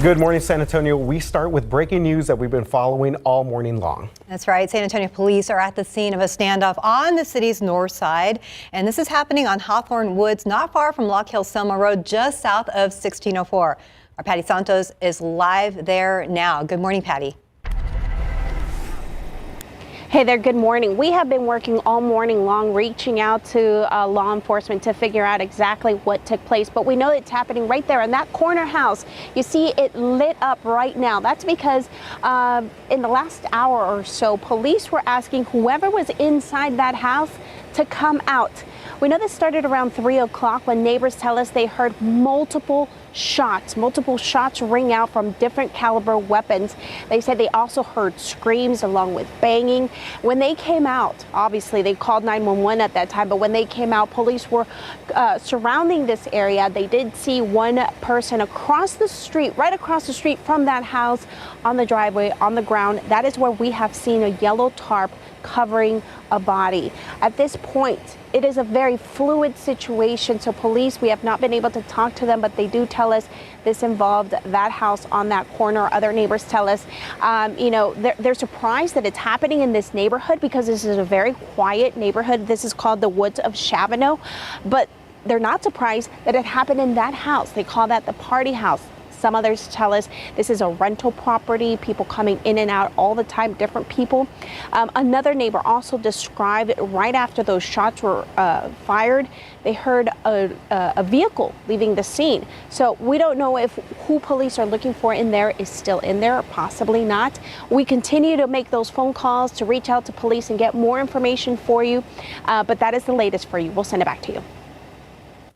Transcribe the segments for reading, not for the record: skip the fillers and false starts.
Good morning, San Antonio. We start with breaking news that we've been following all morning long. That's right. San Antonio police are at the scene of a standoff on the city's north side. And this is happening on Hawthorne Woods, not far from Lock Hill Selma Road, just south of 1604. Our Patty Santos is live there now. Good morning, Patty. Hey there, good morning. We have been working all morning long, reaching out to law enforcement to figure out exactly what took place. But we know it's happening right there in that corner house. You see it lit up right now. That's because in the last hour or so, police were asking whoever was inside that house to come out. We know this started around 3 o'clock when neighbors tell us they heard multiple shots ring out from different caliber weapons. They said they also heard screams along with banging. When they came out, obviously they called 911 at that time, but when they came out, police were surrounding this area. They did see one person across the street, right across the street from that house, on the driveway, on the ground. That is where we have seen a yellow tarp covering a body. At this point, it is a very fluid situation. So police, we have not been able to talk to them, but they do tell us this involved that house on that corner. Other neighbors tell us, they're surprised that it's happening in this neighborhood because this is a very quiet neighborhood. This is called the Woods of Shavano, but they're not surprised that it happened in that house. They call that the party house. Some others tell us this is a rental property, people coming in and out all the time, different people. Another neighbor also described right after those shots were fired, they heard a vehicle leaving the scene. So we don't know if who police are looking for in there is still in there, or possibly not. We continue to make those phone calls to reach out to police and get more information for you. But that is the latest for you. We'll send it back to you.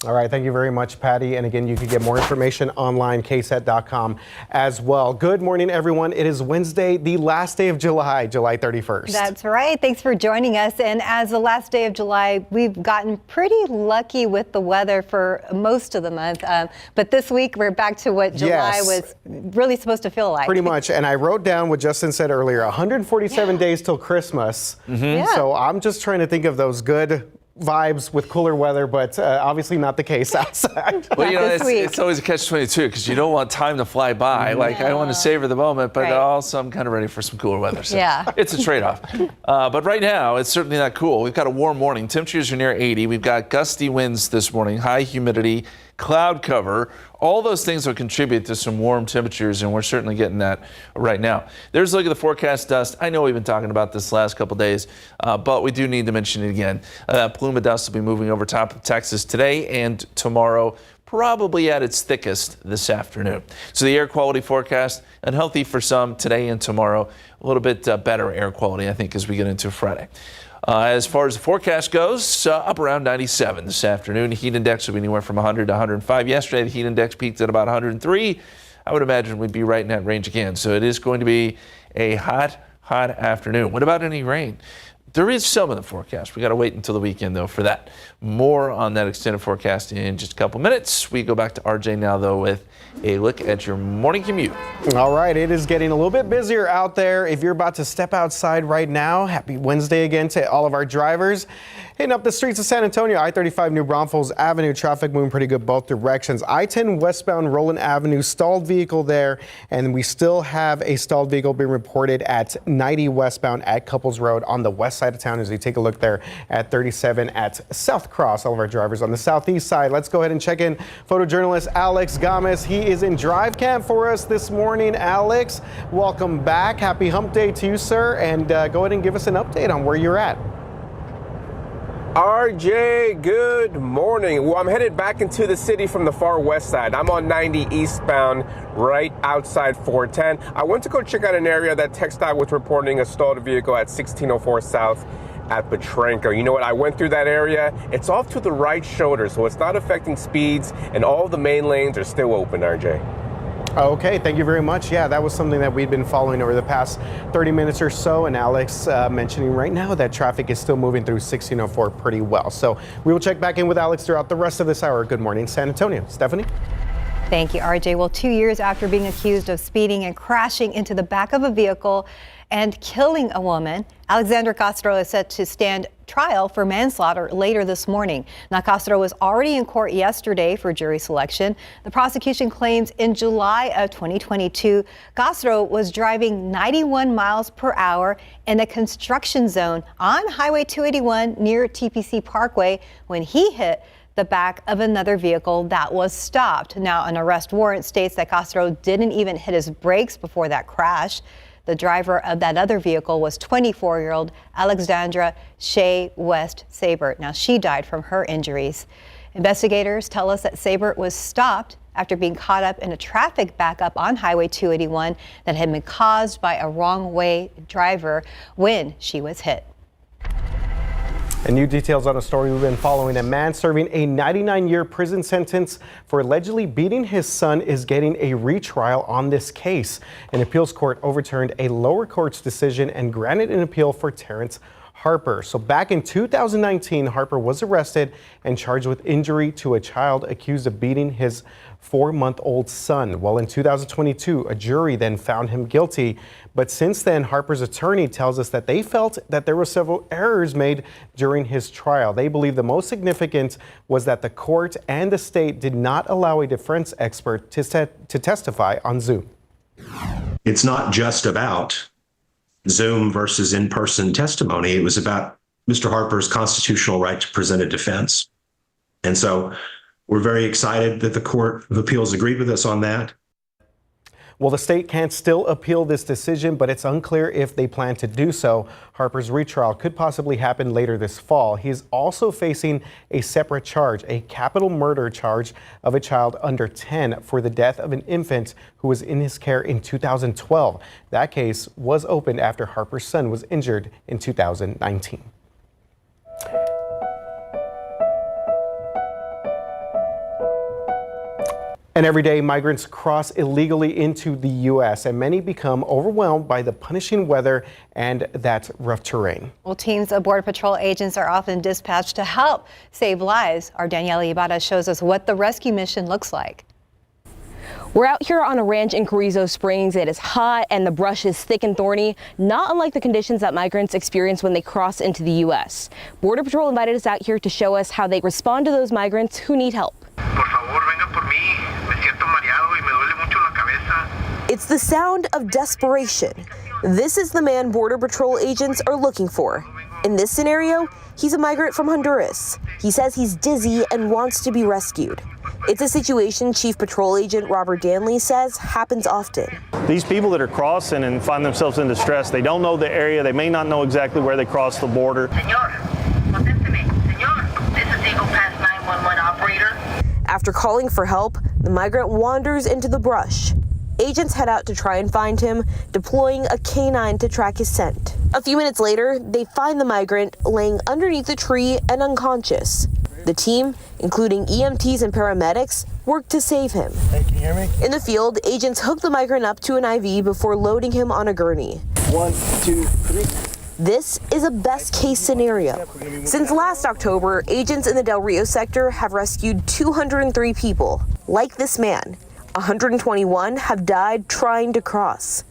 All right, thank you very much, Patty. And again, you can get more information online, KSAT.com as well. Good morning, everyone. It is Wednesday, the last day of July, July 31st. That's right. Thanks for joining us. And as the last day of July, we've gotten pretty lucky with the weather for most of the month. But this week, we're back to what July was really supposed to feel like. Pretty much. And I wrote down what Justin said earlier, 147 days till Christmas. So I'm just trying to think of those good vibes with cooler weather, but obviously not the case outside. Well, it's always a catch-22 because you don't want time to fly by. Like, I want to savor the moment, but also I'm kind of ready for some cooler weather. So it's a trade-off. But right now, it's certainly not cool. We've got a warm morning. Temperatures are near 80. We've got gusty winds this morning, high humidity, cloud cover. All those things will contribute to some warm temperatures, and we're certainly getting that right now. There's a look at the forecast dust. I know we've been talking about this last couple days, but we do need to mention it again. Plume of dust will be moving over top of Texas today and tomorrow, probably at its thickest this afternoon. So the air quality forecast, unhealthy for some today and tomorrow, a little bit better air quality, I think, as we get into Friday. As far as the forecast goes, up around 97 this afternoon. The heat index will be anywhere from 100 to 105. Yesterday, the heat index peaked at about 103. I would imagine we'd be right in that range again. So it is going to be a hot afternoon. What about any rain? There is some in the forecast. We got to wait until the weekend, though, for that. More on that extended forecast in just a couple minutes. We go back to RJ now, though, with a look at your morning commute. All right, it is getting a little bit busier out there. If you're about to step outside right now, happy Wednesday again to all of our drivers. Heading up the streets of San Antonio, I-35 New Braunfels Avenue, traffic moving pretty good both directions. I-10 westbound Roland Avenue, stalled vehicle there, and we still have a stalled vehicle being reported at 90 westbound at Couples Road on the west side of town as you take a look there at 37 at South Cross. All of our drivers on the southeast side. Let's go ahead and check in photojournalist Alex Gomez. He is in drive camp for us this morning. Alex, welcome back. Happy hump day to you, sir, and go ahead and give us an update on where you're at. RJ, good morning. Well, I'm headed back into the city from the far west side. I'm on 90 eastbound, right outside 410. I went to go check out an area that TxDOT was reporting a stalled vehicle at 1604 South at Petrenko. You know what? I went through that area. It's off to the right shoulder, so it's not affecting speeds, and all the main lanes are still open, RJ. Okay, thank you very much. Yeah, that was something that we've been following over the past 30 minutes or so, and Alex mentioning right now that traffic is still moving through 1604 pretty well. So we will check back in with Alex throughout the rest of this hour. Good morning, San Antonio. Stephanie? Thank you, RJ. Well, 2 years after being accused of speeding and crashing into the back of a vehicle and killing a woman, Alexandra Castro is set to stand trial for manslaughter later this morning. Now, Castro was already in court yesterday for jury selection. The prosecution claims in July of 2022, Castro was driving 91 miles per hour in a construction zone on Highway 281 near TPC Parkway when he hit the back of another vehicle that was stopped. Now, an arrest warrant states that Castro didn't even hit his brakes before that crash. The driver of that other vehicle was 24-year-old Alexandra Shea West Sabert. Now, she died from her injuries. Investigators tell us that Sabert was stopped after being caught up in a traffic backup on Highway 281 that had been caused by a wrong-way driver when she was hit. And new details on a story we've been following. A man serving a 99-year prison sentence for allegedly beating his son is getting a retrial on this case. An appeals court overturned a lower court's decision and granted an appeal for Terrence Harper. So back in 2019, Harper was arrested and charged with injury to a child accused of beating his 4-month-old son. Well, in 2022, a jury then found him guilty. But since then, Harper's attorney tells us that they felt that there were several errors made during his trial. They believe the most significant was that the court and the state did not allow a defense expert to testify on Zoom. It's not just about Zoom versus in-person testimony. It was about Mr. Harper's constitutional right to present a defense. And so we're very excited that the Court of Appeals agreed with us on that. Well, the state can still appeal this decision, but it's unclear if they plan to do so. Harper's retrial could possibly happen later this fall. He's also facing a separate charge, a capital murder charge of a child under 10 for the death of an infant who was in his care in 2012. That case was opened after Harper's son was injured in 2019. And every day, migrants cross illegally into the U.S., and many become overwhelmed by the punishing weather and that rough terrain. Well, teams of Border Patrol agents are often dispatched to help save lives. Our Danielle Ibarra shows us what the rescue mission looks like. We're out here on a ranch in Carrizo Springs. It is hot and the brush is thick and thorny, not unlike the conditions that migrants experience when they cross into the U.S. Border Patrol invited us out here to show us how they respond to those migrants who need help. It's the sound of desperation. This is the man Border Patrol agents are looking for. In this scenario, he's a migrant from Honduras. He says he's dizzy and wants to be rescued. It's a situation Chief Patrol Agent Robert Danley says happens often. These people that are crossing and find themselves in distress, they don't know the area, they may not know exactly where they crossed the border. Señor, contésteme. Señor, this is Eagle Pass 911 operator. After calling for help, the migrant wanders into the brush. Agents head out to try and find him, deploying a canine to track his scent. A few minutes later, they find the migrant laying underneath a tree and unconscious. The team, including EMTs and paramedics, work to save him. Hey, can you hear me? In the field, agents hook the migrant up to an IV before loading him on a gurney. 1, 2, 3. This is a best-case scenario. Since last October, agents in the Del Rio sector have rescued 203 people. Like this man, 121 have died trying to cross.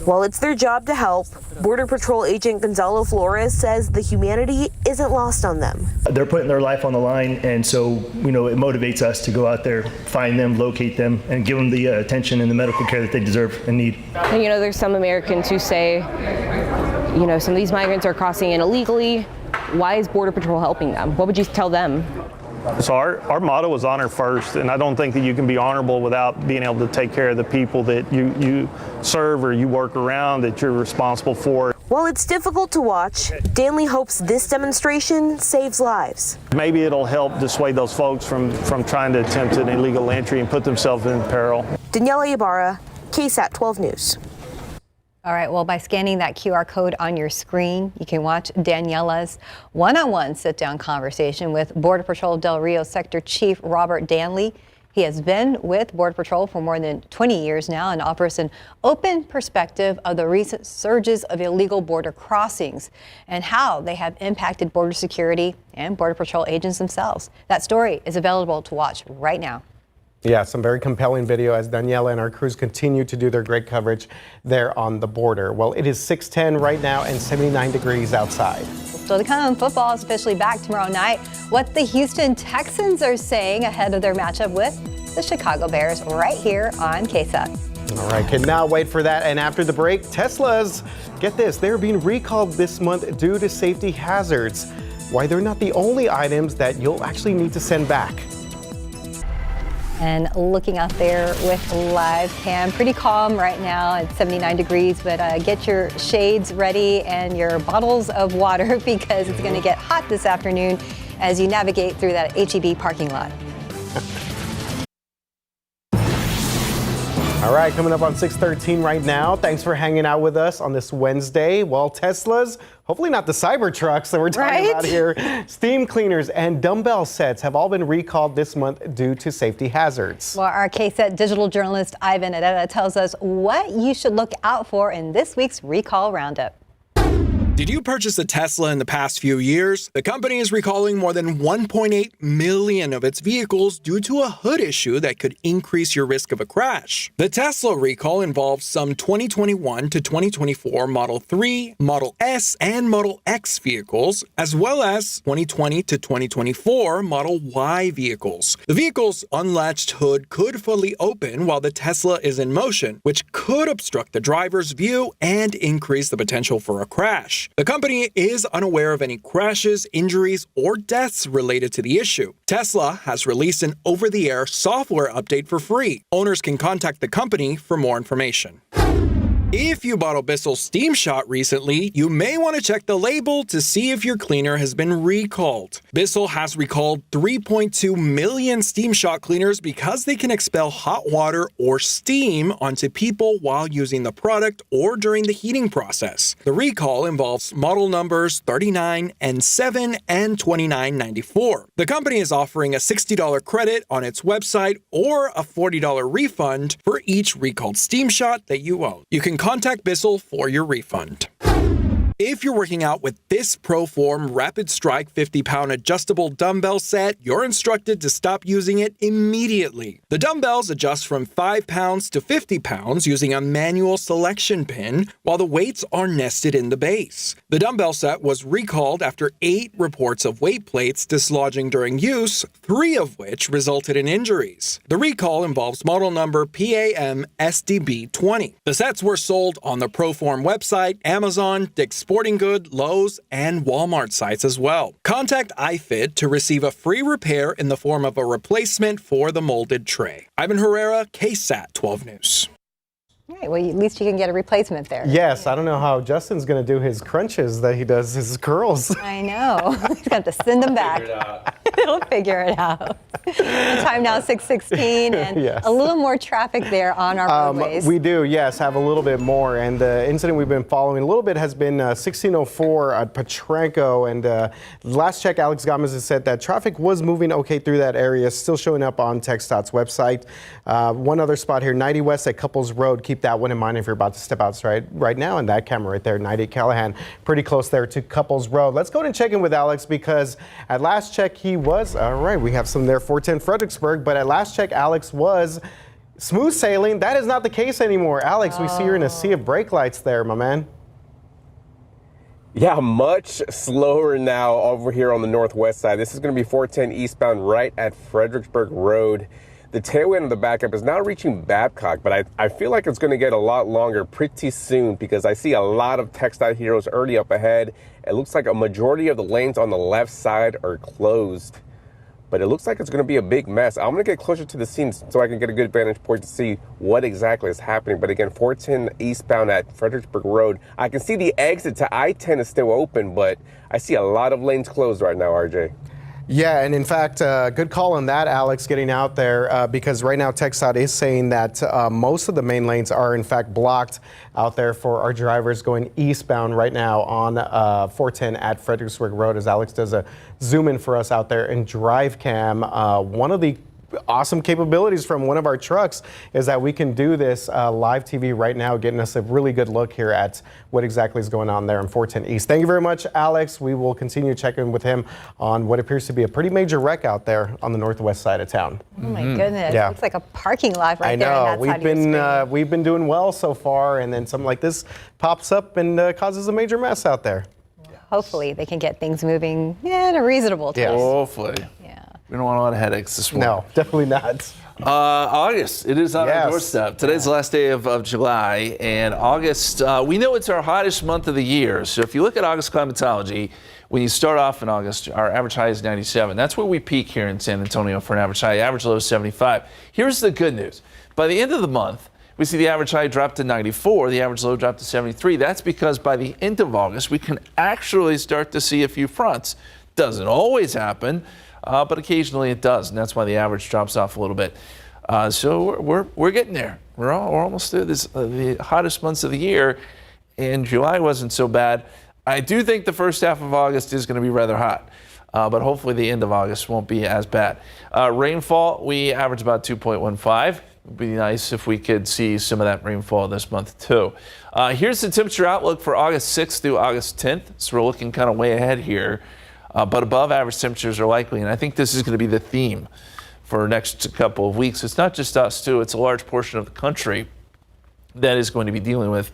While it's their job to help, Border Patrol Agent Gonzalo Flores says the humanity isn't lost on them. They're putting their life on the line, and so, it motivates us to go out there, find them, locate them, and give them the attention and the medical care that they deserve and need. And there's some Americans who say, some of these migrants are crossing in illegally. Why is Border Patrol helping them? What would you tell them? So our motto is honor first, and I don't think that you can be honorable without being able to take care of the people that you serve or you work around, that you're responsible for. While it's difficult to watch, Danley hopes this demonstration saves lives. Maybe it'll help dissuade those folks from trying to attempt an illegal entry and put themselves in peril. Danielle Ibarra, KSAT 12 News. All right, well, by scanning that QR code on your screen, you can watch Daniela's one-on-one sit-down conversation with Border Patrol Del Rio Sector Chief Robert Danley. He has been with Border Patrol for more than 20 years now and offers an open perspective of the recent surges of illegal border crossings and how they have impacted border security and Border Patrol agents themselves. That story is available to watch right now. Yeah, some very compelling video as Daniela and our crews continue to do their great coverage there on the border. Well, it is 6:10 right now and 79 degrees outside. Still to come, football is officially back tomorrow night. What the Houston Texans are saying ahead of their matchup with the Chicago Bears right here on KSAT. All right, cannot wait for that. And after the break, Teslas, get this, they're being recalled this month due to safety hazards. Why they're not the only items that you'll actually need to send back. And looking out there with live cam, pretty calm right now at 79 degrees, but get your shades ready and your bottles of water because it's going to get hot this afternoon as you navigate through that HEB parking lot. All right, coming up on 6:13 right now. Thanks for hanging out with us on this Wednesday. Well, Teslas, hopefully not the Cybertrucks that we're talking about here, steam cleaners and dumbbell sets have all been recalled this month due to safety hazards. Well, our KSAT digital journalist Ivan Herrera tells us what you should look out for in this week's Recall Roundup. Did you purchase a Tesla in the past few years? The company is recalling more than 1.8 million of its vehicles due to a hood issue that could increase your risk of a crash. The Tesla recall involves some 2021 to 2024 Model 3, Model S, and Model X vehicles, as well as 2020 to 2024 Model Y vehicles. The vehicle's unlatched hood could fully open while the Tesla is in motion, which could obstruct the driver's view and increase the potential for a crash. The company is unaware of any crashes, injuries, or deaths related to the issue. Tesla has released an over-the-air software update for free. Owners can contact the company for more information. If you bought a Bissell Steam Shot recently, you may want to check the label to see if your cleaner has been recalled. Bissell has recalled 3.2 million Steam Shot cleaners because they can expel hot water or steam onto people while using the product or during the heating process. The recall involves model numbers 39 and 7 and 2994. The company is offering a $60 credit on its website or a $40 refund for each recalled Steam Shot that you own. You can contact Bissell for your refund. If you're working out with this ProForm Rapid Strike 50-pound adjustable dumbbell set, you're instructed to stop using it immediately. The dumbbells adjust from 5 pounds to 50 pounds using a manual selection pin, while the weights are nested in the base. The dumbbell set was recalled after 8 reports of weight plates dislodging during use, 3 of which resulted in injuries. The recall involves model number PAM SDB20. The sets were sold on the ProForm website, Amazon, Dick's Sporting Good, Lowe's, and Walmart sites as well. Contact iFit to receive a free repair in the form of a replacement for the molded tray. Ivan Herrera, KSAT 12 News. All right, well, at least you can get a replacement there. Yes, I don't know how Justin's going to do his crunches that he does, his curls. I know. He's got to send them back. He'll figure it out. The time now 6:16 and yes. A little more traffic there on our roadways. We do, yes, have a little bit more. And the incident we've been following a little bit has been 1604 at Potranco. And last check, Alex Gomez has said that traffic was moving okay through that area, still showing up on TxDOT's website. One other spot here, 90 West at Couples Road. Keep that one in mind if you're about to step outside right now. And that camera right there, 90 Callahan, pretty close there to Couples Road. Let's go and check in with Alex because at last check he was, all right, we have some there, 410 Fredericksburg, but at last check Alex was smooth sailing. That is not the case anymore. Alex, we see you're in a sea of brake lights there, my man. Yeah, much slower now over here on the northwest side. This is going to be 410 eastbound right at Fredericksburg Road. The tailwind of the backup is now reaching Babcock, but I feel like it's going to get a lot longer pretty soon because I see a lot of TxDOT heroes already up ahead. It looks like a majority of the lanes on the left side are closed, but it looks like it's going to be a big mess. I'm going to get closer to the scene so I can get a good vantage point to see what exactly is happening. But again, 410 eastbound at Fredericksburg Road. I can see the exit to I-10 is still open, but I see a lot of lanes closed right now, RJ. Yeah, and in fact, good call on that, Alex, getting out there because right now TxDOT is saying that most of the main lanes are in fact blocked out there for our drivers going eastbound right now on 410 at Fredericksburg Road as Alex does a zoom in for us out there in drive cam. One of the awesome capabilities from one of our trucks is that we can do this live TV right now, getting us a really good look here at what exactly is going on there in 410 East. Thank you very much, Alex. We will continue checking with him on what appears to be a pretty major wreck out there on the northwest side of town. Oh my goodness, Yeah. looks like a parking lot right there. I And know, that's we've been doing well so far, and then something like this pops up and causes a major mess out there. Hopefully they can get things moving in a reasonable time. Yes. Hopefully. Yeah. We don't want a lot of headaches this morning. No, definitely not. August, it is on our doorstep. Today's the last day of July, and August, we know it's our hottest month of the year. So if you look at August climatology, when you start off in August, our average high is 97. That's where we peak here in San Antonio for an average high. Average low is 75. Here's the good news. By the end of the month, we see the average high drop to 94, the average low drop to 73. That's because by the end of August, we can actually start to see a few fronts. Doesn't always happen, but occasionally it does, and that's why the average drops off a little bit. So we're getting there. We're almost through this, the hottest months of the year, and July wasn't so bad. I do think the first half of August is going to be rather hot, but hopefully the end of August won't be as bad. Rainfall, we average about 2.15. It would be nice if we could see some of that rainfall this month too. Here's the temperature outlook for August 6th through August 10th. So we're looking kind of way ahead here, but above average temperatures are likely, and I think this is going to be the theme for next couple of weeks. It's not just us too, it's a large portion of the country that is going to be dealing with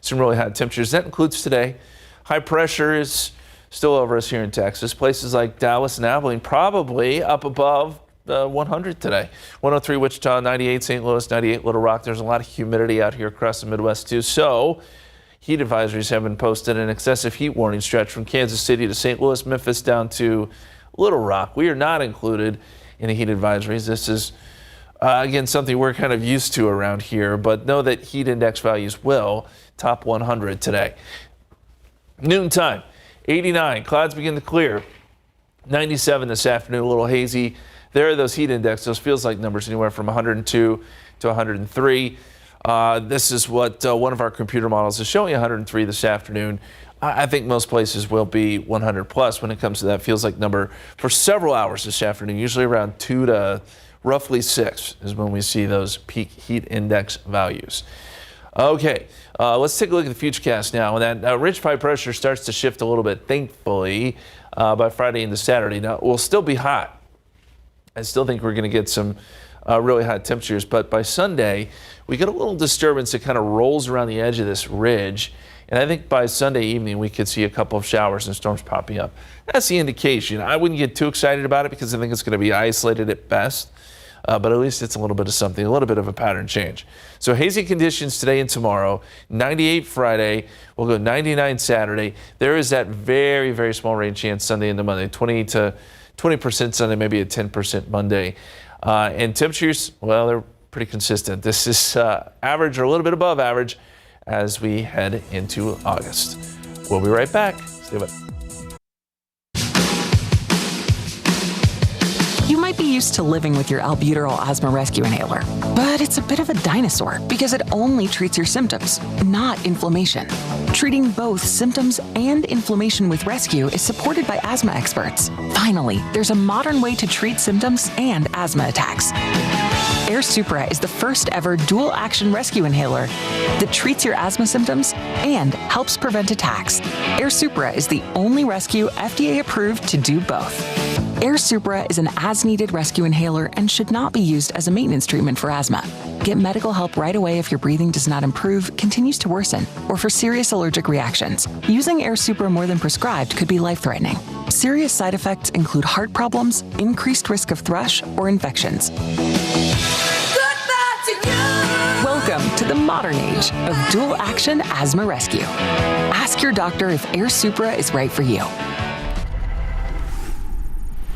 some really hot temperatures. That includes today. High pressure is still over us here in Texas. Places like Dallas and Abilene probably up above 100 today. 103 Wichita, 98 St. Louis, 98 Little Rock. There's a lot of humidity out here across the Midwest too. So heat advisories have been posted. An excessive heat warning stretch from Kansas City to St. Louis, Memphis down to Little Rock. We are not included in the heat advisories. This is again something we're kind of used to around here, but know that heat index values will top 100 today. Noontime, 89. Clouds begin to clear. 97 this afternoon, a little hazy. There are those heat index, those feels like numbers anywhere from 102 to 103. This is what one of our computer models is showing, 103 this afternoon. I think most places will be 100 plus when it comes to that feels like number for several hours this afternoon, usually around 2 to roughly 6 is when we see those peak heat index values. Okay, let's take a look at the futurecast now. And that ridge high pressure starts to shift a little bit, thankfully, by Friday into Saturday. Now, we'll still be hot. I still think we're going to get some really hot temperatures, but by Sunday, we get a little disturbance that kind of rolls around the edge of this ridge. And I think by Sunday evening, we could see a couple of showers and storms popping up. That's the indication. I wouldn't get too excited about it because I think it's going to be isolated at best. But at least it's a little bit of something, a little bit of a pattern change. So hazy conditions today and tomorrow, 98 Friday, we'll go 99 Saturday. There is that very, very small rain chance Sunday into Monday, 20 to 20% Sunday, maybe a 10% Monday. And temperatures, well, they're pretty consistent. This is average or a little bit above average as we head into August. We'll be right back. Stay with us. You might be used to living with your albuterol asthma rescue inhaler, but it's a bit of a dinosaur because it only treats your symptoms, not inflammation. Treating both symptoms and inflammation with rescue is supported by asthma experts. Finally, there's a modern way to treat symptoms and asthma attacks. Air Supra is the first ever dual action rescue inhaler that treats your asthma symptoms and helps prevent attacks. Air Supra is the only rescue FDA approved to do both. Air Supra is an as-needed rescue inhaler and should not be used as a maintenance treatment for asthma. Get medical help right away if your breathing does not improve, continues to worsen, or for serious allergic reactions. Using Air Supra more than prescribed could be life-threatening. Serious side effects include heart problems, increased risk of thrush, or infections. Welcome to the modern age of dual-action asthma rescue. Ask your doctor if Air Supra is right for you.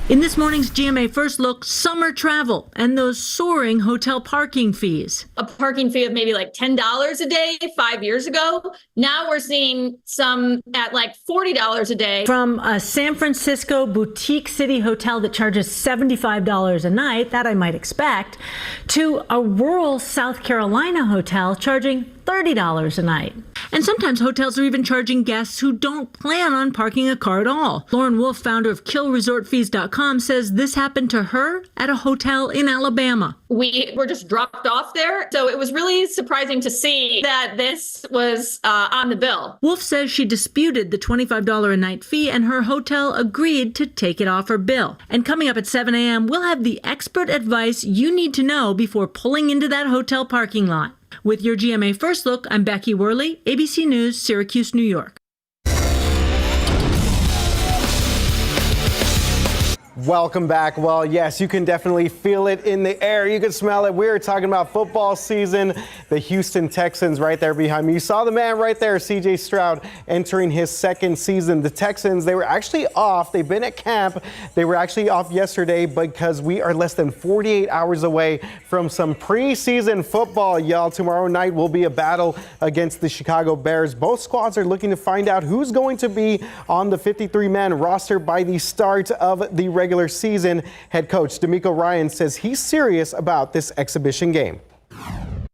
In this morning's GMA First Look, summer travel and those soaring hotel parking fees. A parking fee of maybe like $10 a day 5 years ago. Now we're seeing some at like $40 a day. From a San Francisco boutique city hotel that charges $75 a night, that I might expect, to a rural South Carolina hotel charging $30 a night. And sometimes hotels are even charging guests who don't plan on parking a car at all. Lauren Wolf, founder of KillResortFees.com, says this happened to her at a hotel in Alabama. We were just dropped off there. So it was really surprising to see that this was on the bill. Wolf says she disputed the $25 a night fee and her hotel agreed to take it off her bill. And coming up at 7 a.m., we'll have the expert advice you need to know before pulling into that hotel parking lot. With your GMA First Look, I'm Becky Worley, ABC News, Syracuse, New York. Welcome back. Well, yes, you can definitely feel it in the air. You can smell it. We're talking about football season. The Houston Texans right there behind me. You saw the man right there, C.J. Stroud, entering his second season. The Texans, they were actually off. They've been at camp. They were actually off yesterday because we are less than 48 hours away from some preseason football, y'all. Tomorrow night will be a battle against the Chicago Bears. Both squads are looking to find out who's going to be on the 53-man roster by the start of the regular season. Head coach D'Amico Ryan says he's serious about this exhibition game.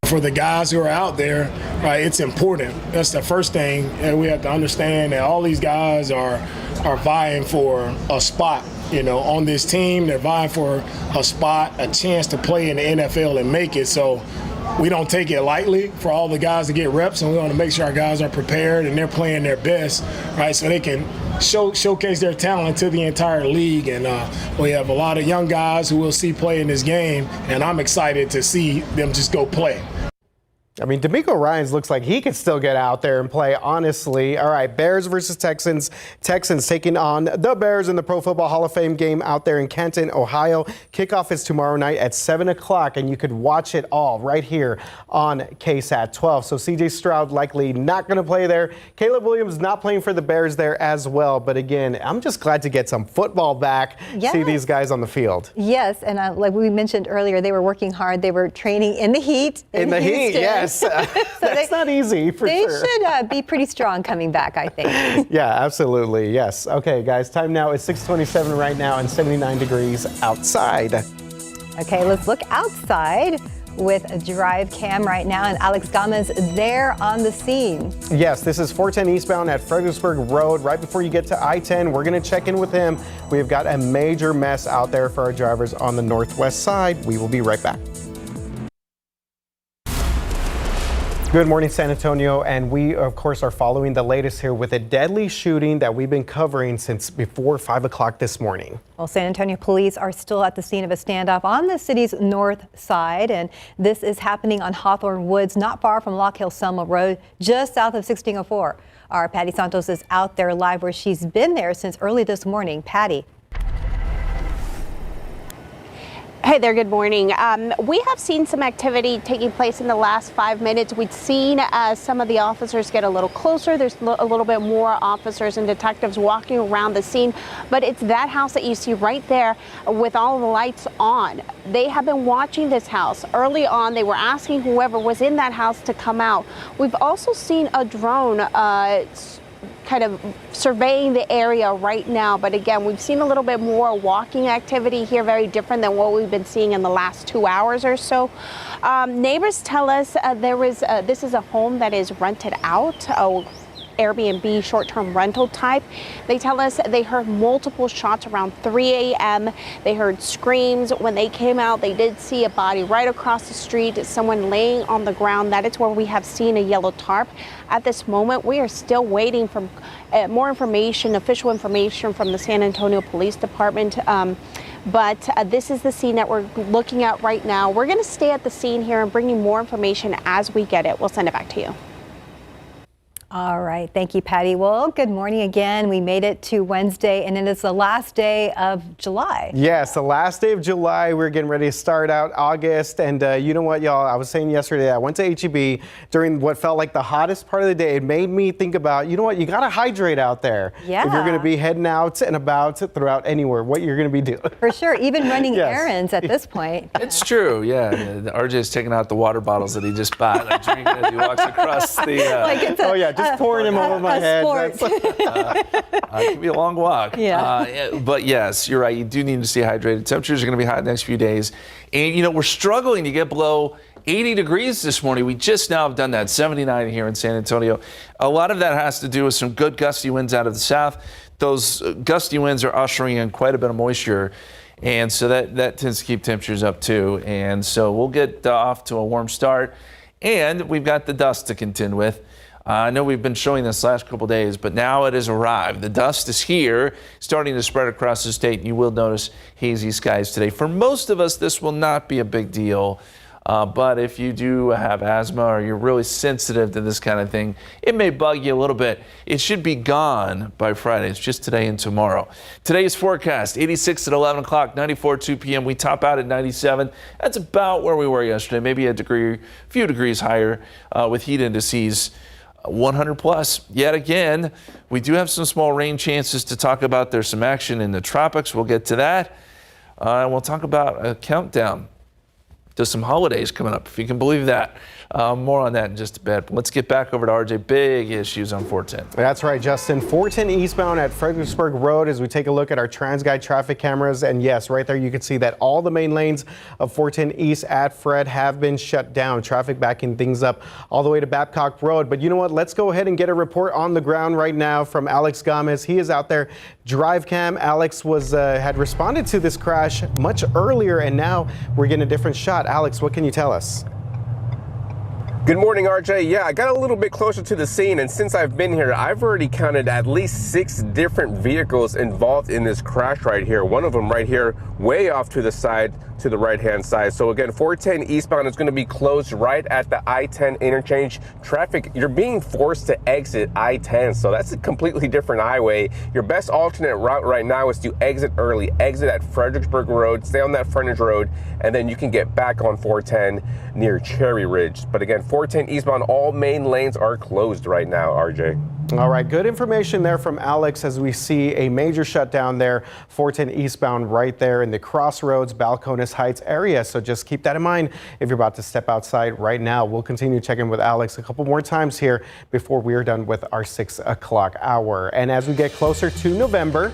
For the guys who are out there, right, it's important. That's the first thing, and we have to understand that all these guys are vying for a spot, on this team. They're vying for a spot, a chance to play in the NFL and make it. So we don't take it lightly for all the guys to get reps, and we want to make sure our guys are prepared and they're playing their best, right, so they can showcase their talent to the entire league. And we have a lot of young guys who we'll see play in this game, and I'm excited to see them just go play. I mean, D'Amico Ryans looks like he could still get out there and play, honestly. All right, Bears versus Texans. Texans taking on the Bears in the Pro Football Hall of Fame game out there in Canton, Ohio. Kickoff is tomorrow night at 7 o'clock, and you could watch it all right here on KSAT 12. So C.J. Stroud likely not going to play there. Caleb Williams not playing for the Bears there as well. But again, I'm just glad to get some football back, see these guys on the field. Yes, and like we mentioned earlier, they were working hard. They were training in the heat. In the heat, yes. So that's not easy for sure. They should be pretty strong coming back, I think. Yeah, absolutely. Yes. Okay, guys, time now is 6:27 right now and 79 degrees outside. Okay, let's look outside with a drive cam right now, and Alex Gama's there on the scene. Yes, this is 410 eastbound at Fredericksburg Road. Right before you get to I-10, we're going to check in with him. We've got a major mess out there for our drivers on the northwest side. We will be right back. Good morning, San Antonio, and we, of course, are following the latest here with a deadly shooting that we've been covering since before 5 o'clock this morning. Well, San Antonio police are still at the scene of a standoff on the city's north side, and this is happening on Hawthorne Woods, not far from Lock Hill Selma Road, just south of 1604. Our Patty Santos is out there live where she's been there since early this morning. Patty. Hey there, good morning. We have seen some activity taking place in the last 5 minutes. We've seen some of the officers get a little closer. There's a little bit more officers and detectives walking around the scene, but it's that house that you see right there with all the lights on. They have been watching this house. Early on, they were asking whoever was in that house to come out. We've also seen a drone kind of surveying the area right now. But again, we've seen a little bit more walking activity here, very different than what we've been seeing in the last 2 hours or so. Neighbors tell us this is a home that is rented out. Airbnb short-term rental type. They tell us they heard multiple shots around 3 a.m. They heard screams. When they came out, they did see a body right across the street, someone laying on the ground. That is where we have seen a yellow tarp. At this moment, we are still waiting for more information, official information from the San Antonio Police Department. But this is the scene that we're looking at right now. We're going to stay at the scene here and bring you more information as we get it. We'll send it back to you. All right. Thank you, Patty. Well, good morning again. We made it to Wednesday, and it is the last day of July. Yes, the last day of July. We're getting ready to start out August. And you know what, y'all? I was saying yesterday, I went to H-E-B during what felt like the hottest part of the day. It made me think about, you know what? You got to hydrate out there. Yeah. If you're going to be heading out and about throughout anywhere, what you're going to be doing. For sure. Even running errands at this point. It's true. Yeah. RJ's taking out the water bottles that he just bought and drinking as he walks across the. Just pouring him over my head. It can be a long walk. Yeah. But yes, you're right. You do need to stay hydrated. Temperatures are going to be hot the next few days. And, we're struggling to get below 80 degrees this morning. We just now have done that, 79 here in San Antonio. A lot of that has to do with some good gusty winds out of the south. Those gusty winds are ushering in quite a bit of moisture, and so that tends to keep temperatures up too. And so we'll get off to a warm start, and we've got the dust to contend with. I know we've been showing this last couple days, but now it has arrived. The dust is here, starting to spread across the state. You will notice hazy skies today. For most of us, this will not be a big deal. But if you do have asthma or you're really sensitive to this kind of thing, it may bug you a little bit. It should be gone by Friday. It's just today and tomorrow. Today's forecast, 86 at 11 o'clock, 94 at 2 p.m. We top out at 97. That's about where we were yesterday, maybe a few degrees higher with heat indices 100 plus. Yet again, we do have some small rain chances to talk about. There's some action in the tropics. We'll get to that. And we'll talk about a countdown to some holidays coming up, if you can believe that. More on that in just a bit. Let's get back over to RJ. Big issues on 410. That's right, Justin. 410 eastbound at Fredericksburg Road as we take a look at our TransGuide traffic cameras. And yes, right there you can see that all the main lanes of 410 East at Fred have been shut down. Traffic backing things up all the way to Babcock Road. But you know what? Let's go ahead and get a report on the ground right now from Alex Gomez. He is out there. Drive cam. Alex had responded to this crash much earlier, and now we're getting a different shot. Alex, what can you tell us? Good morning, RJ. Yeah, I got a little bit closer to the scene, and since I've been here, I've already counted at least 6 different vehicles involved in this crash right here. One of them right here, way off to the side, to the right-hand side. So again, 410 eastbound is going to be closed right at the I-10 interchange. Traffic, you're being forced to exit I-10, so that's a completely different highway. Your best alternate route right now is to exit early, exit at Fredericksburg Road, stay on that frontage road, and then you can get back on 410 near Cherry Ridge. But again, 410 eastbound, all main lanes are closed right now, RJ. All right, good information there from Alex as we see a major shutdown there, 410 eastbound right there in the Crossroads, Balcones Heights area. So just keep that in mind if you're about to step outside right now. We'll continue checking with Alex a couple more times here before we are done with our 6 o'clock hour. And as we get closer to November,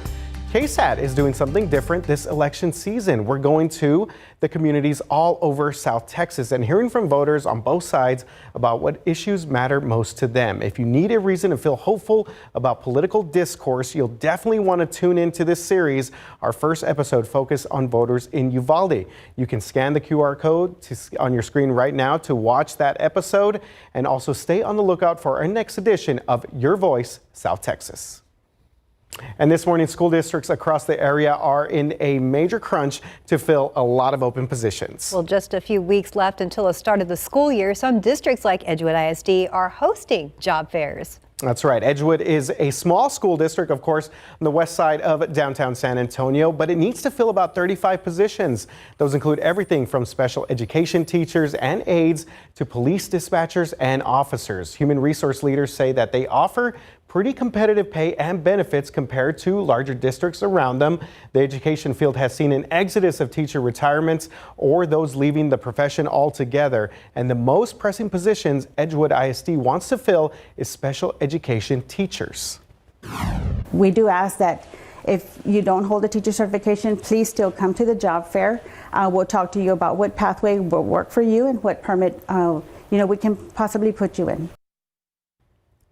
KSAT is doing something different this election season. We're going to the communities all over South Texas and hearing from voters on both sides about what issues matter most to them. If you need a reason to feel hopeful about political discourse, you'll definitely want to tune into this series. Our first episode focused on voters in Uvalde. You can scan the QR code on your screen right now to watch that episode, and also stay on the lookout for our next edition of Your Voice, South Texas. And this morning, school districts across the area are in a major crunch to fill a lot of open positions. Well, just a few weeks left until the start of the school year. Some districts like Edgewood ISD are hosting job fairs. That's right. Edgewood is a small school district, of course, on the west side of downtown San Antonio, but it needs to fill about 35 positions. Those include everything from special education teachers and aides to police dispatchers and officers. Human resource leaders say that they offer pretty competitive pay and benefits compared to larger districts around them. The education field has seen an exodus of teacher retirements or those leaving the profession altogether. And the most pressing positions Edgewood ISD wants to fill is special education teachers. We do ask that if you don't hold a teacher certification, please still come to the job fair. We'll talk to you about what pathway will work for you and what permit we can possibly put you in.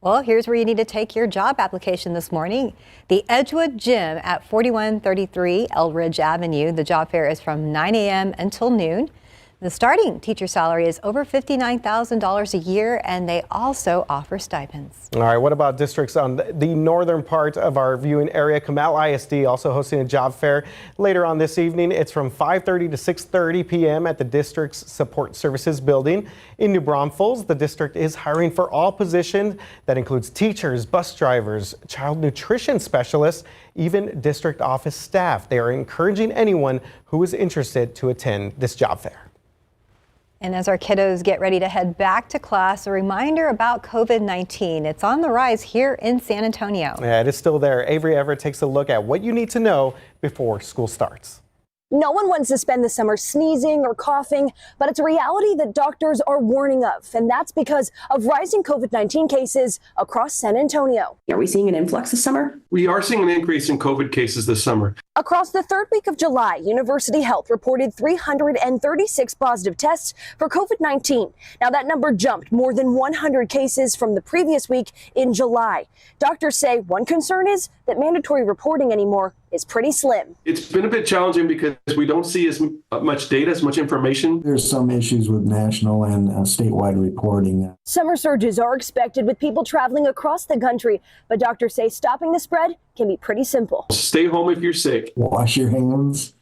Well, here's where you need to take your job application this morning. The Edgewood Gym at 4133 Eldridge Avenue. The job fair is from 9 a.m. until noon. The starting teacher salary is over $59,000 a year, and they also offer stipends. All right, what about districts on the northern part of our viewing area? Comal ISD also hosting a job fair later on this evening. It's from 5:30 to 6:30 p.m. at the district's Support Services building. In New Braunfels, the district is hiring for all positions. That includes teachers, bus drivers, child nutrition specialists, even district office staff. They are encouraging anyone who is interested to attend this job fair. And as our kiddos get ready to head back to class, a reminder about COVID-19. It's on the rise here in San Antonio. Yeah, it is still there. Avery Everett takes a look at what you need to know before school starts. No one wants to spend the summer sneezing or coughing, but it's a reality that doctors are warning of, and that's because of rising COVID-19 cases across San Antonio. Are we seeing an influx this summer? We are seeing an increase in COVID cases this summer. Across the third week of July, University Health reported 336 positive tests for COVID-19. Now that number jumped more than 100 cases from the previous week in July. Doctors say one concern is that mandatory reporting anymore is pretty slim. It's been a bit challenging because we don't see as much data, as much information. There's some issues with national and statewide reporting. Summer surges are expected with people traveling across the country, but doctors say stopping the spread can be pretty simple. Stay home if you're sick. Wash your hands.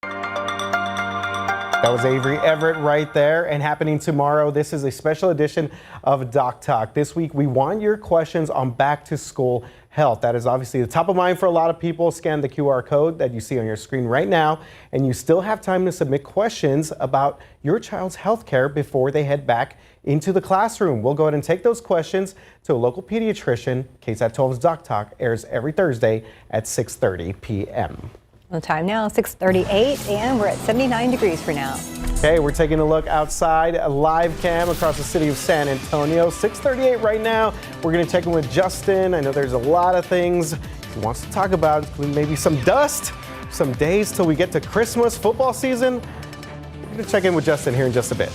That was Avery Everett right there. And happening tomorrow, this is a special edition of Doc Talk. This week, we want your questions on back to school health. That is obviously the top of mind for a lot of people. Scan the QR code that you see on your screen right now, and you still have time to submit questions about your child's health care before they head back into the classroom. We'll go ahead and take those questions to a local pediatrician. KSAT 12's Doc Talk airs every Thursday at 6:30 p.m. The time now, 6:38, and we're at 79 degrees for now. Okay, we're taking a look outside, a live cam across the city of San Antonio. 6:38 right now. We're going to check in with Justin. I know there's a lot of things he wants to talk about, including maybe some dust, some days till we get to Christmas football season. We're going to check in with Justin here in just a bit.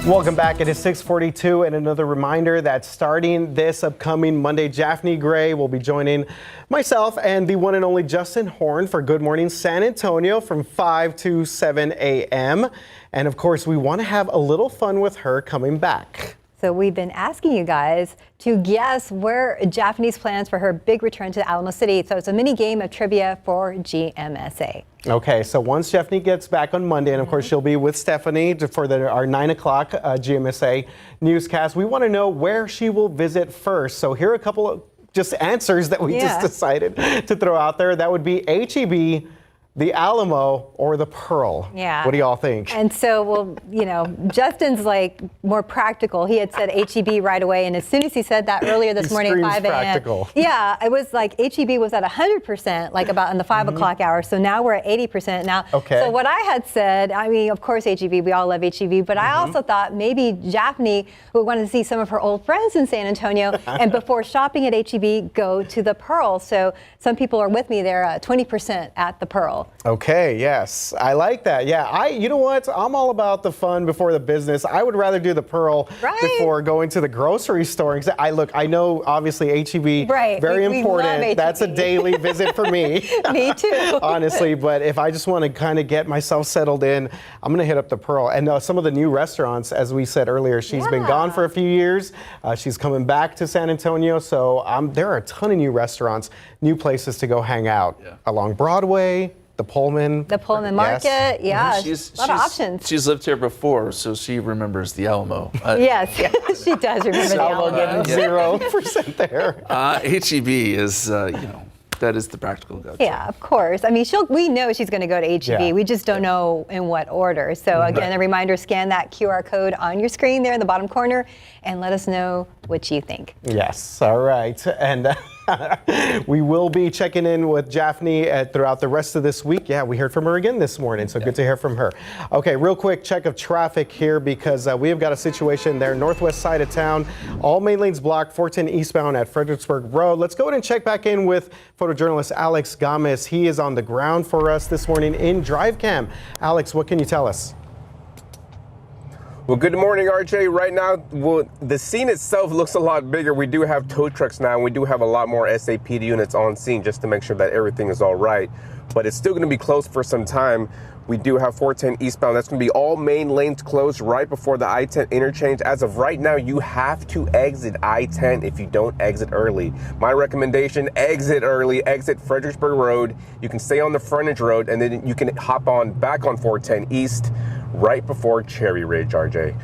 Welcome back. It is 6:42, and another reminder that starting this upcoming Monday, Japhanie Gray will be joining myself and the one and only Justin Horn for Good Morning San Antonio from 5 to 7 a.m. And of course, we want to have a little fun with her coming back. So we've been asking you guys to guess where Japhani's plans for her big return to Alamo City. So it's a mini game of trivia for GMSA. Okay, so once Japhanie gets back on Monday, and of course she'll be with Stephanie for our 9 o'clock GMSA newscast, we want to know where she will visit first. So here are a couple of just answers that we just decided to throw out there. That would be HEB, the Alamo, or the Pearl. Yeah. What do y'all think? And so, well, you know, Justin's like more practical. He had said HEB right away, and as soon as he said that earlier this morning at 5 a.m. practical. Yeah, it was like HEB was at 100%, like about in the 5 o'clock hour. So now we're at 80% now. Okay. So what I had said, I mean, of course HEB, we all love HEB, but I also thought maybe Japhanie would want to see some of her old friends in San Antonio, and before shopping at HEB, go to the Pearl. So some people are with me there, 20% at the Pearl. Okay, yes, I like that. Yeah, you know what? I'm all about the fun before the business. I would rather do the Pearl before going to the grocery store. I know obviously HEB, very important. That's a daily visit for me. Me too. Honestly, but if I just want to kind of get myself settled in, I'm going to hit up the Pearl. And some of the new restaurants, as we said earlier, she's been gone for a few years. She's coming back to San Antonio, so there are a ton of new restaurants, new places to go hang out along Broadway. The Pullman Market, a lot of options. She's lived here before, so she remembers the Alamo. Yes, she does remember the Alamo. Getting 0% there. HEB is, that is the practical go-to. Yeah, of course. I mean, we know she's going to go to HEB. Yeah. We just don't know in what order. So again, a reminder, scan that QR code on your screen there in the bottom corner and let us know what you think. Yes, all right. And we will be checking in with Japhanie throughout the rest of this week. Yeah, we heard from her again this morning, so good to hear from her. Okay, real quick check of traffic here because we have got a situation there, northwest side of town. All main lanes blocked, 410 eastbound at Fredericksburg Road. Let's go ahead and check back in with photojournalist Alex Gomez. He is on the ground for us this morning in DriveCam. Alex, what can you tell us? Well, good morning, RJ. Right now, the scene itself looks a lot bigger. We do have tow trucks now, and we do have a lot more SAPD units on scene just to make sure that everything is all right. But it's still going to be closed for some time. We do have 410 eastbound. That's going to be all main lanes closed right before the I-10 interchange. As of right now, you have to exit I-10 if you don't exit early. My recommendation, exit early, exit Fredericksburg Road. You can stay on the frontage road, and then you can hop back on 410 East right before Cherry Ridge, RJ.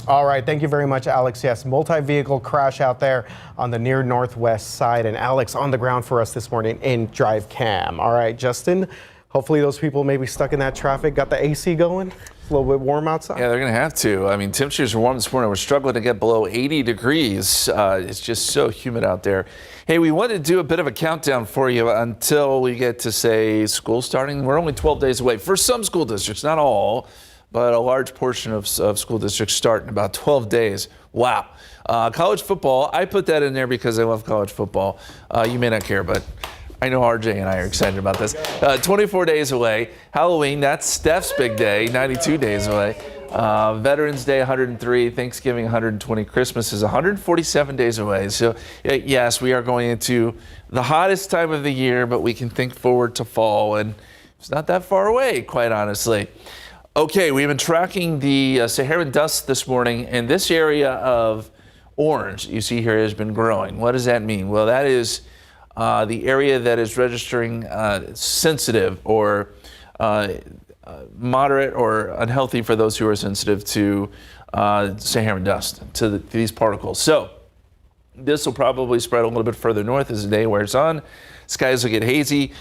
All right, thank you very much, Alex. Yes, multi-vehicle crash out there on the near northwest side. And Alex on the ground for us this morning in DriveCam. All right, Justin, Hopefully those people maybe stuck in that traffic got the AC going. A little bit warm outside. Yeah, they're going to have to. I mean, temperatures are warm this morning. We're struggling to get below 80 degrees. It's just so humid out there. Hey, we wanted to do a bit of a countdown for you until we get to, say, school starting. We're only 12 days away. For some school districts, not all, but a large portion of school districts start in about 12 days. Wow. College football, I put that in there because I love college football. You may not care, but I know RJ and I are excited about this. 24 days away. Halloween, that's Steph's big day, 92 days away. Veterans Day, 103. Thanksgiving, 120. Christmas is 147 days away. So, yes, we are going into the hottest time of the year, but we can think forward to fall, and it's not that far away, quite honestly. Okay, we've been tracking the Saharan dust this morning, and this area of orange you see here has been growing. What does that mean? Well, that is the area that is registering sensitive or moderate or unhealthy for those who are sensitive to Saharan dust, to these particles. So this will probably spread a little bit further north as the day wears on. Skies will get hazy.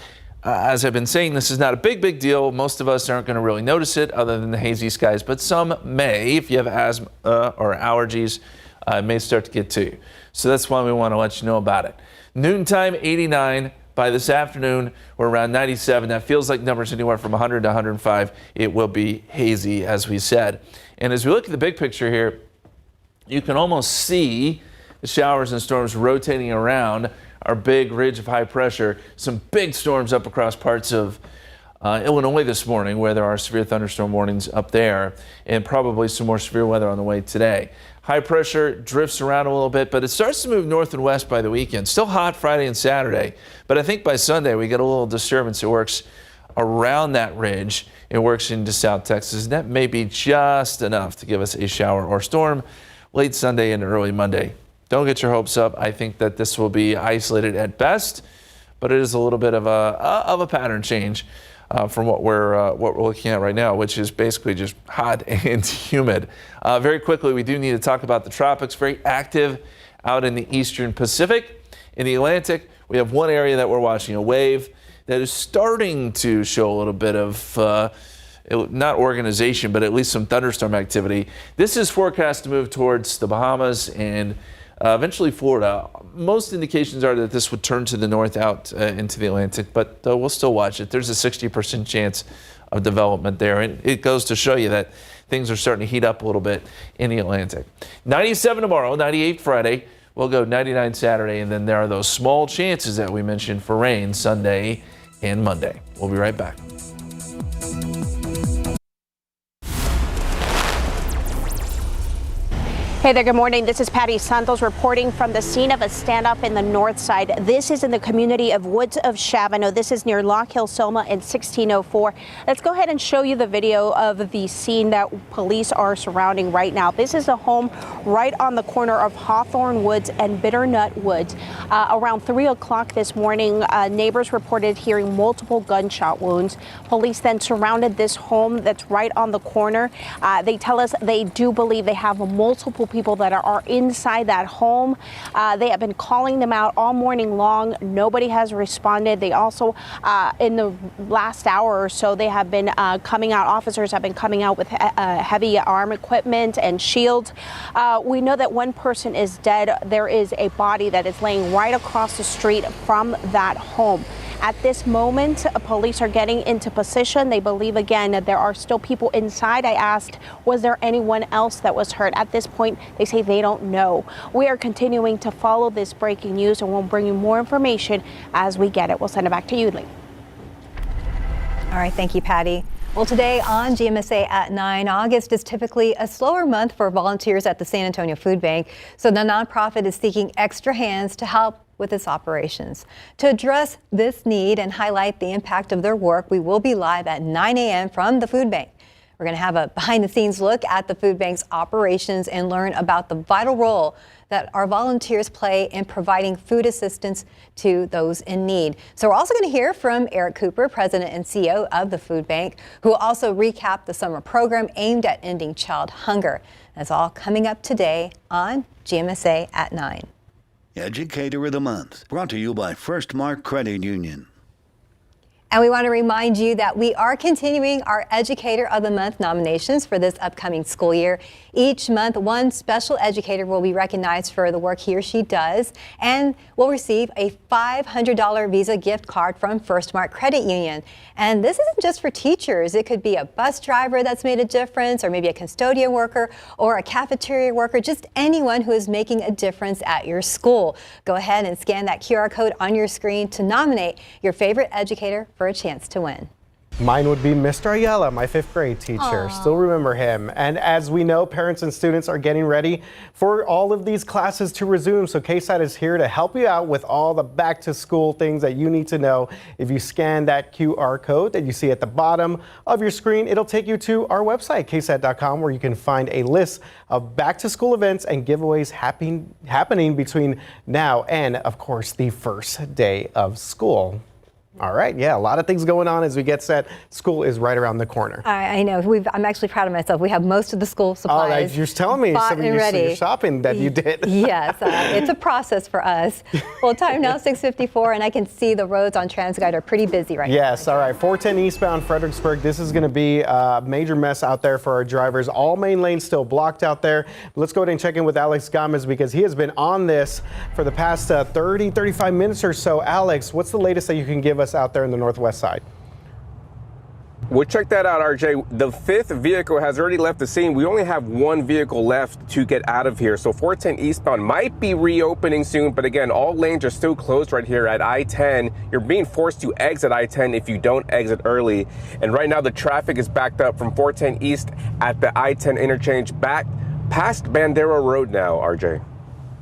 As I've been saying, this is not a big deal. Most of us aren't going to really notice it other than the hazy skies, but some may. If you have asthma or allergies, it may start to get to you. So that's why we want to let you know about it. Noontime, 89. By this afternoon, we're around 97. That feels like numbers anywhere from 100 to 105. It will be hazy, as we said. And as we look at the big picture here, you can almost see the showers and storms rotating around our big ridge of high pressure. Some big storms up across parts of Illinois this morning, where there are severe thunderstorm warnings up there, and probably some more severe weather on the way today. High pressure drifts around a little bit, but it starts to move north and west by the weekend. Still hot Friday and Saturday, but I think by Sunday we get a little disturbance. It works around that ridge. It works into South Texas, and that may be just enough to give us a shower or storm late Sunday and early Monday. Don't get your hopes up. I think that this will be isolated at best, but it is a little bit of a pattern change from what we're looking at right now, which is basically just hot and humid. Very quickly, we do need to talk about the tropics. Very active out in the eastern Pacific. In the Atlantic, we have one area that we're watching, a wave that is starting to show a little bit of not organization, but at least some thunderstorm activity. This is forecast to move towards the Bahamas and eventually Florida. Most indications are that this would turn to the north out into the Atlantic, but we'll still watch it. There's a 60% chance of development there, and it goes to show you that things are starting to heat up a little bit in the Atlantic. 97 tomorrow, 98 Friday. We'll go 99 Saturday, and then there are those small chances that we mentioned for rain Sunday and Monday. We'll be right back. Hey there, good morning. This is Patty Santos reporting from the scene of a standoff in the north side. This is in the community of Woods of Shavano. This is near Lock Hill, Selma, and 1604. Let's go ahead and show you the video of the scene that police are surrounding right now. This is a home right on the corner of Hawthorne Woods and Bitternut Woods. Around 3 o'clock this morning, neighbors reported hearing multiple gunshot wounds. Police then surrounded this home that's right on the corner. They tell us they do believe they have multiple people that are inside that home. They have been calling them out all morning long. Nobody has responded. They also, in the last hour or so, they have been coming out. Officers have been coming out with heavy arm equipment and shields. We know that one person is dead. There is a body that is laying right across the street from that home. At this moment, police are getting into position. They believe, again, that there are still people inside. I asked, was there anyone else that was hurt? At this point, they say they don't know. We are continuing to follow this breaking news, and we'll bring you more information as we get it. We'll send it back to you, Lee. All right, thank you, Patty. Well, today on GMSA at 9, August is typically a slower month for volunteers at the San Antonio Food Bank, so the nonprofit is seeking extra hands to help with its operations. To address this need and highlight the impact of their work, we will be live at 9 a.m. from the food bank. We're going to have a behind-the-scenes look at the food bank's operations and learn about the vital role that our volunteers play in providing food assistance to those in need. So we're also going to hear from Eric Cooper, President and CEO of the food bank, who will also recap the summer program aimed at ending child hunger. That's all coming up today on GMSA at 9. Educator of the Month, brought to you by First Mark Credit Union. And we want to remind you that we are continuing our Educator of the Month nominations for this upcoming school year. Each month, one special educator will be recognized for the work he or she does and will receive a $500 Visa gift card from First Mark Credit Union. And this isn't just for teachers. It could be a bus driver that's made a difference, or maybe a custodian worker or a cafeteria worker, just anyone who is making a difference at your school. Go ahead and scan that QR code on your screen to nominate your favorite educator for a chance to win. Mine would be Mr. Ayala, my 5th grade teacher. Aww. Still remember him. And as we know, parents and students are getting ready for all of these classes to resume. So KSAT is here to help you out with all the back to school things that you need to know. If you scan that QR code that you see at the bottom of your screen, it'll take you to our website, ksat.com, where you can find a list of back to school events and giveaways happening between now and, of course, the first day of school. All right. Yeah, a lot of things going on as we get set. School is right around the corner. I know. I'm actually proud of myself. We have most of the school supplies. Oh, you're telling me some of your shopping that you did. Yes, it's a process for us. Well, time now 6:54, and I can see the roads on TransGuide are pretty busy right now. Yes. All right. 410 eastbound Fredericksburg. This is going to be a major mess out there for our drivers. All main lanes still blocked out there. Let's go ahead and check in with Alex Gomez because he has been on this for the past 35 minutes or so. Alex, what's the latest that you can give us out there in the northwest side? Well, check that out, RJ. The 5th vehicle has already left the scene. We only have one vehicle left to get out of here. So 410 eastbound might be reopening soon. But again, all lanes are still closed right here at I-10. You're being forced to exit I-10 if you don't exit early. And right now the traffic is backed up from 410 east at the I-10 interchange back past Bandera Road now, RJ.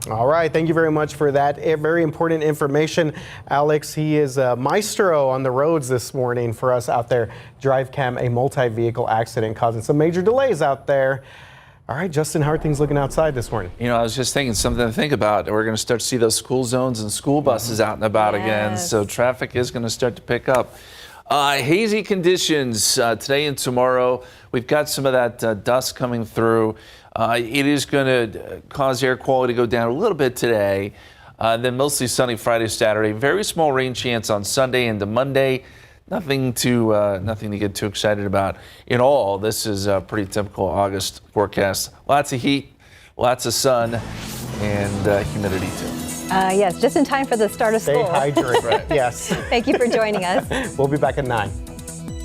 All right. Thank you very much for that very important information, Alex. He is a maestro on the roads this morning for us out there. Drive cam, a multi-vehicle accident causing some major delays out there. All right, Justin, how are things looking outside this morning? You know, I was just thinking something to think about. We're going to start to see those school zones and school buses out and about again. So traffic is going to start to pick up. Hazy conditions today and tomorrow. We've got some of that dust coming through. It is going to cause air quality to go down a little bit today. Then mostly sunny Friday, Saturday. Very small rain chance on Sunday into Monday. Nothing to get too excited about at all. This is a pretty typical August forecast. Lots of heat, lots of sun, and humidity too. Yes, just in time for the start of school. Stay hydrated. Right. Yes. Thank you for joining us. We'll be back at 9.